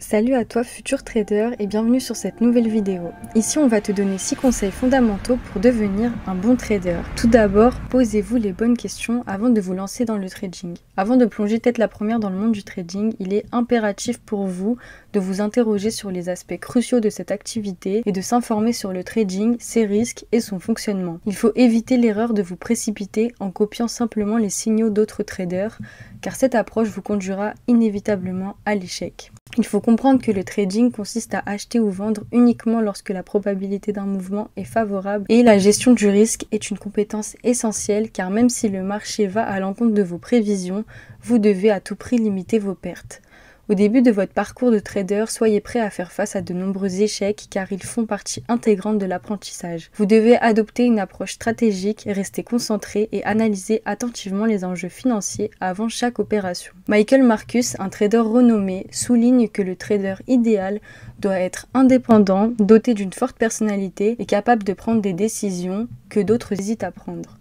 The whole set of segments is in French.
Salut à toi futur trader et bienvenue sur cette nouvelle vidéo. Ici on va te donner 6 conseils fondamentaux pour devenir un bon trader. Tout d'abord, posez-vous les bonnes questions avant de vous lancer dans le trading. Avant de plonger tête la première dans le monde du trading, il est impératif pour vous de vous interroger sur les aspects cruciaux de cette activité et de s'informer sur le trading, ses risques et son fonctionnement. Il faut éviter l'erreur de vous précipiter en copiant simplement les signaux d'autres traders, car cette approche vous conduira inévitablement à l'échec. Il faut comprendre que le trading consiste à acheter ou vendre uniquement lorsque la probabilité d'un mouvement est favorable et la gestion du risque est une compétence essentielle car même si le marché va à l'encontre de vos prévisions, vous devez à tout prix limiter vos pertes. Au début de votre parcours de trader, soyez prêt à faire face à de nombreux échecs car ils font partie intégrante de l'apprentissage. Vous devez adopter une approche stratégique, rester concentré et analyser attentivement les enjeux financiers avant chaque opération. Michael Marcus, un trader renommé, souligne que le trader idéal doit être indépendant, doté d'une forte personnalité et capable de prendre des décisions que d'autres hésitent à prendre.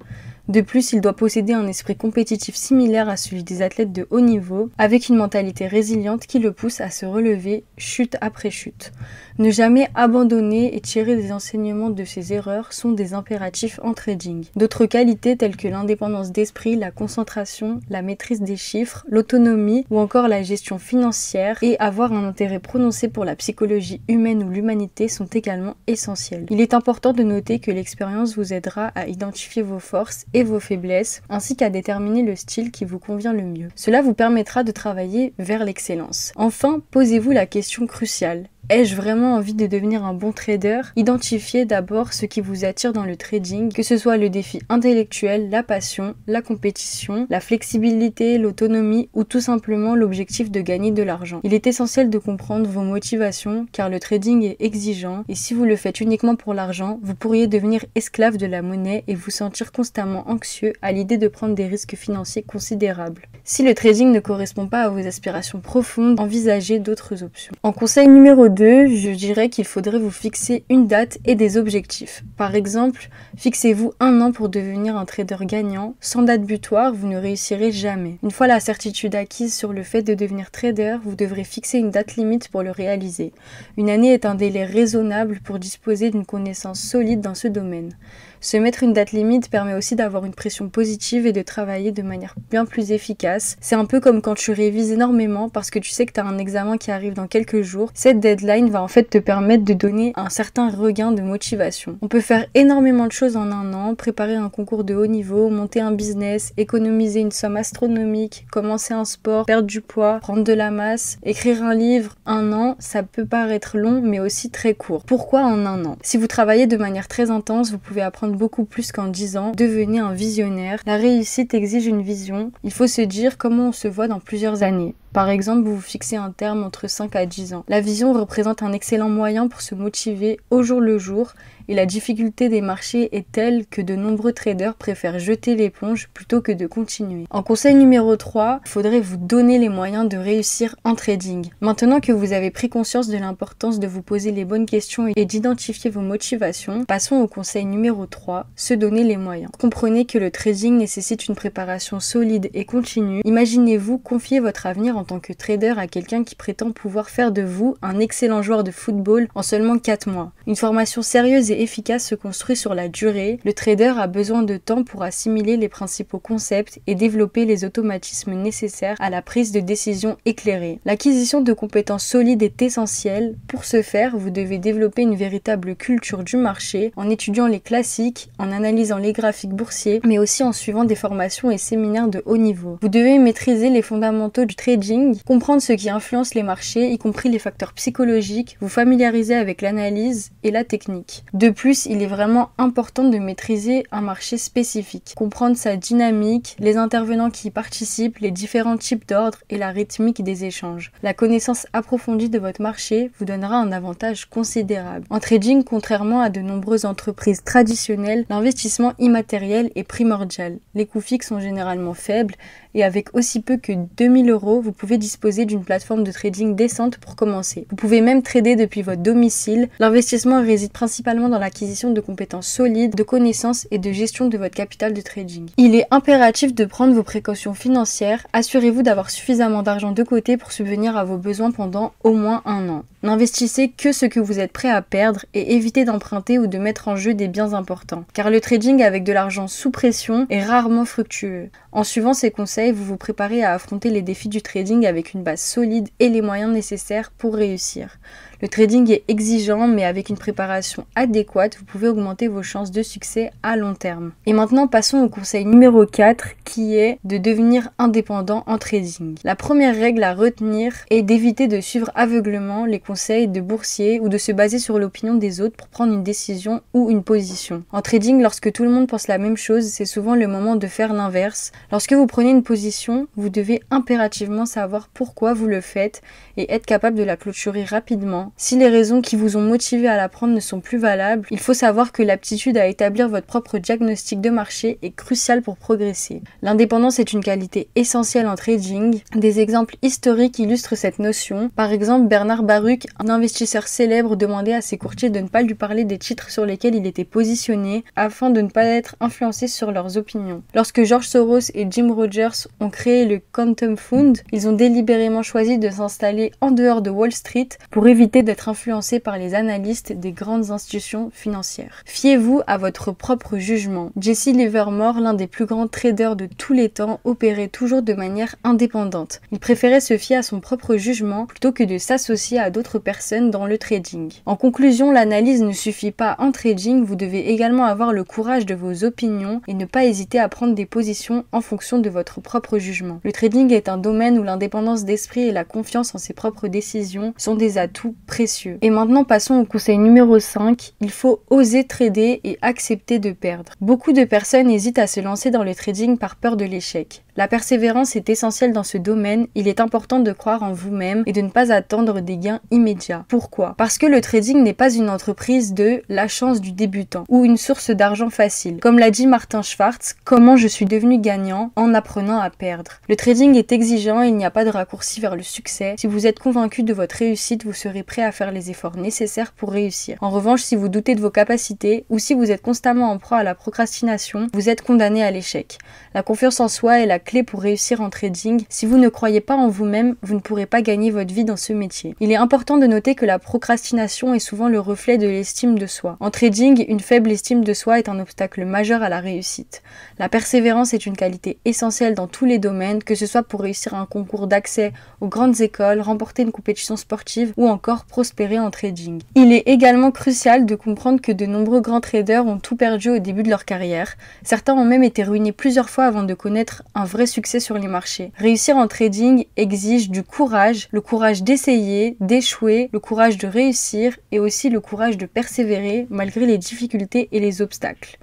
De plus, il doit posséder un esprit compétitif similaire à celui des athlètes de haut niveau, avec une mentalité résiliente qui le pousse à se relever chute après chute. Ne jamais abandonner et tirer des enseignements de ses erreurs sont des impératifs en trading. D'autres qualités telles que l'indépendance d'esprit, la concentration, la maîtrise des chiffres, l'autonomie ou encore la gestion financière et avoir un intérêt prononcé pour la psychologie humaine ou l'humanité sont également essentiels. Il est important de noter que l'expérience vous aidera à identifier vos forces et vos faiblesses, ainsi qu'à déterminer le style qui vous convient le mieux. Cela vous permettra de travailler vers l'excellence. Enfin, posez-vous la question cruciale. Ai-je vraiment envie de devenir un bon trader? Identifiez d'abord ce qui vous attire dans le trading, que ce soit le défi intellectuel, la passion, la compétition, la flexibilité, l'autonomie ou tout simplement l'objectif de gagner de l'argent. Il est essentiel de comprendre vos motivations car le trading est exigeant et si vous le faites uniquement pour l'argent, vous pourriez devenir esclave de la monnaie et vous sentir constamment anxieux à l'idée de prendre des risques financiers considérables. Si le trading ne correspond pas à vos aspirations profondes, envisagez d'autres options. En conseil numéro 2, je dirais qu'il faudrait vous fixer une date et des objectifs. Par exemple, fixez-vous 1 an pour devenir un trader gagnant. Sans date butoir, vous ne réussirez jamais. Une fois la certitude acquise sur le fait de devenir trader, vous devrez fixer une date limite pour le réaliser. Une année est un délai raisonnable pour disposer d'une connaissance solide dans ce domaine. Se mettre une date limite permet aussi d'avoir une pression positive et de travailler de manière bien plus efficace. C'est un peu comme quand tu révises énormément parce que tu sais que tu as un examen qui arrive dans quelques jours. Cette deadline va en fait te permettre de donner un certain regain de motivation. On peut faire énormément de choses en 1 an, préparer un concours de haut niveau, monter un business, économiser une somme astronomique, commencer un sport, perdre du poids, prendre de la masse, écrire un livre. 1 an, ça peut paraître long mais aussi très court. Pourquoi en 1 an? Si vous travaillez de manière très intense, vous pouvez apprendre beaucoup plus qu'en 10 ans. Devenez un visionnaire. La réussite exige une vision. Il faut se dire comment on se voit dans plusieurs années. Par exemple, vous vous fixez un terme entre 5 à 10 ans. La vision représente un excellent moyen pour se motiver au jour le jour et la difficulté des marchés est telle que de nombreux traders préfèrent jeter l'éponge plutôt que de continuer. En conseil numéro 3, il faudrait vous donner les moyens de réussir en trading. Maintenant que vous avez pris conscience de l'importance de vous poser les bonnes questions et d'identifier vos motivations, passons au conseil numéro 3, se donner les moyens. Comprenez que le trading nécessite une préparation solide et continue. Imaginez-vous confier votre avenir en tant que trader à quelqu'un qui prétend pouvoir faire de vous un excellent joueur de football en seulement 4 mois. Une formation sérieuse et efficace se construit sur la durée. Le trader a besoin de temps pour assimiler les principaux concepts et développer les automatismes nécessaires à la prise de décision éclairée. L'acquisition de compétences solides est essentielle. Pour ce faire, vous devez développer une véritable culture du marché en étudiant les classiques, en analysant les graphiques boursiers, mais aussi en suivant des formations et séminaires de haut niveau. Vous devez maîtriser les fondamentaux du trading, comprendre ce qui influence les marchés, y compris les facteurs psychologiques, vous familiariser avec l'analyse et la technique. De plus, il est vraiment important de maîtriser un marché spécifique, comprendre sa dynamique, les intervenants qui y participent, les différents types d'ordres et la rythmique des échanges. La connaissance approfondie de votre marché vous donnera un avantage considérable. En trading, contrairement à de nombreuses entreprises traditionnelles, l'investissement immatériel est primordial. Les coûts fixes sont généralement faibles et avec aussi peu que 2000 €, vous pouvez disposer d'une plateforme de trading décente pour commencer. Vous pouvez même trader depuis votre domicile. L'investissement réside principalement dans l'acquisition de compétences solides, de connaissances et de gestion de votre capital de trading. Il est impératif de prendre vos précautions financières. Assurez-vous d'avoir suffisamment d'argent de côté pour subvenir à vos besoins pendant au moins 1 an. N'investissez que ce que vous êtes prêt à perdre et évitez d'emprunter ou de mettre en jeu des biens importants, car le trading avec de l'argent sous pression est rarement fructueux. En suivant ces conseils, vous vous préparez à affronter les défis du trading avec une base solide et les moyens nécessaires pour réussir. Le trading est exigeant, mais avec une préparation adéquate, vous pouvez augmenter vos chances de succès à long terme. Et maintenant, passons au conseil numéro 4, qui est de devenir indépendant en trading. La première règle à retenir est d'éviter de suivre aveuglément les conseils de boursiers ou de se baser sur l'opinion des autres pour prendre une décision ou une position. En trading, lorsque tout le monde pense la même chose, c'est souvent le moment de faire l'inverse. Lorsque vous prenez une position, vous devez impérativement savoir pourquoi vous le faites et être capable de la clôturer rapidement. Si les raisons qui vous ont motivé à la prendre ne sont plus valables, il faut savoir que l'aptitude à établir votre propre diagnostic de marché est cruciale pour progresser. L'indépendance est une qualité essentielle en trading. Des exemples historiques illustrent cette notion. Par exemple, Bernard Baruch, un investisseur célèbre, demandait à ses courtiers de ne pas lui parler des titres sur lesquels il était positionné afin de ne pas être influencé sur leurs opinions. Lorsque George Soros et Jim Rogers ont créé le Quantum Fund, ils ont délibérément choisi de s'installer en dehors de Wall Street pour éviter d'être influencé par les analystes des grandes institutions financières. Fiez-vous à votre propre jugement. Jesse Livermore, l'un des plus grands traders de tous les temps, opérait toujours de manière indépendante. Il préférait se fier à son propre jugement plutôt que de s'associer à d'autres personnes dans le trading. En conclusion, l'analyse ne suffit pas en trading, vous devez également avoir le courage de vos opinions et ne pas hésiter à prendre des positions en fonction de votre propre jugement. Le trading est un domaine où l'indépendance d'esprit et la confiance en ses propres décisions sont des atouts précieux. Et maintenant passons au conseil numéro 5, il faut oser trader et accepter de perdre. Beaucoup de personnes hésitent à se lancer dans le trading par peur de l'échec. La persévérance est essentielle dans ce domaine, il est important de croire en vous-même et de ne pas attendre des gains immédiats. Pourquoi? Parce que le trading n'est pas une entreprise de la chance du débutant ou une source d'argent facile. Comme l'a dit Martin Schwartz, comment je suis devenu gagnant en apprenant à perdre. Le trading est exigeant et il n'y a pas de raccourci vers le succès. Si vous êtes convaincu de votre réussite, vous serez prêt à faire les efforts nécessaires pour réussir. En revanche, si vous doutez de vos capacités ou si vous êtes constamment en proie à la procrastination, vous êtes condamné à l'échec. La confiance en soi est la clé pour réussir en trading. Si vous ne croyez pas en vous-même, vous ne pourrez pas gagner votre vie dans ce métier. Il est important de noter que la procrastination est souvent le reflet de l'estime de soi. En trading, une faible estime de soi est un obstacle majeur à la réussite. La persévérance est une qualité essentielle dans tous les domaines, que ce soit pour réussir un concours d'accès aux grandes écoles, remporter une compétition sportive ou encore prospérer en trading. Il est également crucial de comprendre que de nombreux grands traders ont tout perdu au début de leur carrière. Certains ont même été ruinés plusieurs fois avant de connaître un vrai succès sur les marchés. Réussir en trading exige du courage, le courage d'essayer, d'échouer, le courage de réussir et aussi le courage de persévérer malgré les difficultés et les obstacles.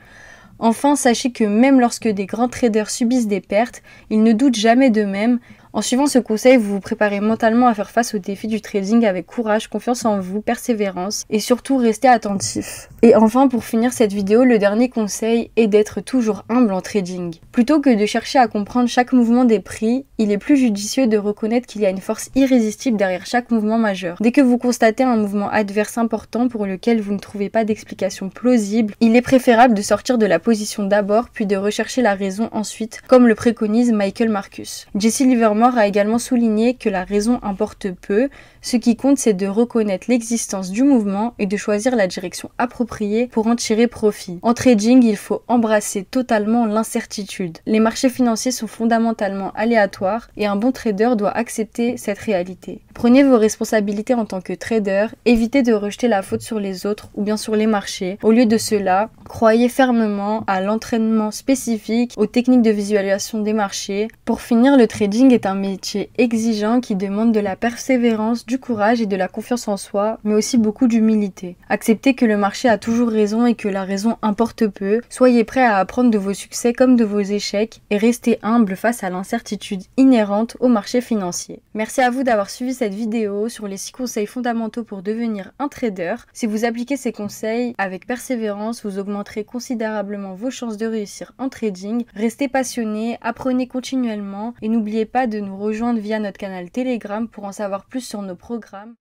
Enfin, sachez que même lorsque des grands traders subissent des pertes, ils ne doutent jamais d'eux-mêmes. En suivant ce conseil, vous vous préparez mentalement à faire face aux défis du trading avec courage, confiance en vous, persévérance et surtout restez attentif. Et enfin, pour finir cette vidéo, le dernier conseil est d'être toujours humble en trading. Plutôt que de chercher à comprendre chaque mouvement des prix, il est plus judicieux de reconnaître qu'il y a une force irrésistible derrière chaque mouvement majeur. Dès que vous constatez un mouvement adverse important pour lequel vous ne trouvez pas d'explication plausible, il est préférable de sortir de la position d'abord puis de rechercher la raison ensuite, comme le préconise Michael Marcus. Jesse Livermore a également souligné que la raison importe peu, ce qui compte c'est de reconnaître l'existence du mouvement et de choisir la direction appropriée pour en tirer profit. En trading, il faut embrasser totalement l'incertitude. Les marchés financiers sont fondamentalement aléatoires et un bon trader doit accepter cette réalité. Prenez vos responsabilités en tant que trader, évitez de rejeter la faute sur les autres ou bien sur les marchés. Au lieu de cela, croyez fermement à l'entraînement spécifique, aux techniques de visualisation des marchés. Pour finir, le trading est un métier exigeant qui demande de la persévérance, du courage et de la confiance en soi, mais aussi beaucoup d'humilité. Acceptez que le marché a toujours raison et que la raison importe peu. Soyez prêts à apprendre de vos succès comme de vos échecs et restez humble face à l'incertitude inhérente au marché financier. Merci à vous d'avoir suivi cette vidéo sur les 6 conseils fondamentaux pour devenir un trader. Si vous appliquez ces conseils avec persévérance, vous augmenterez considérablement vos chances de réussir en trading. Restez passionnés, apprenez continuellement et n'oubliez pas de nous rejoindre via notre canal Telegram pour en savoir plus sur nos programmes.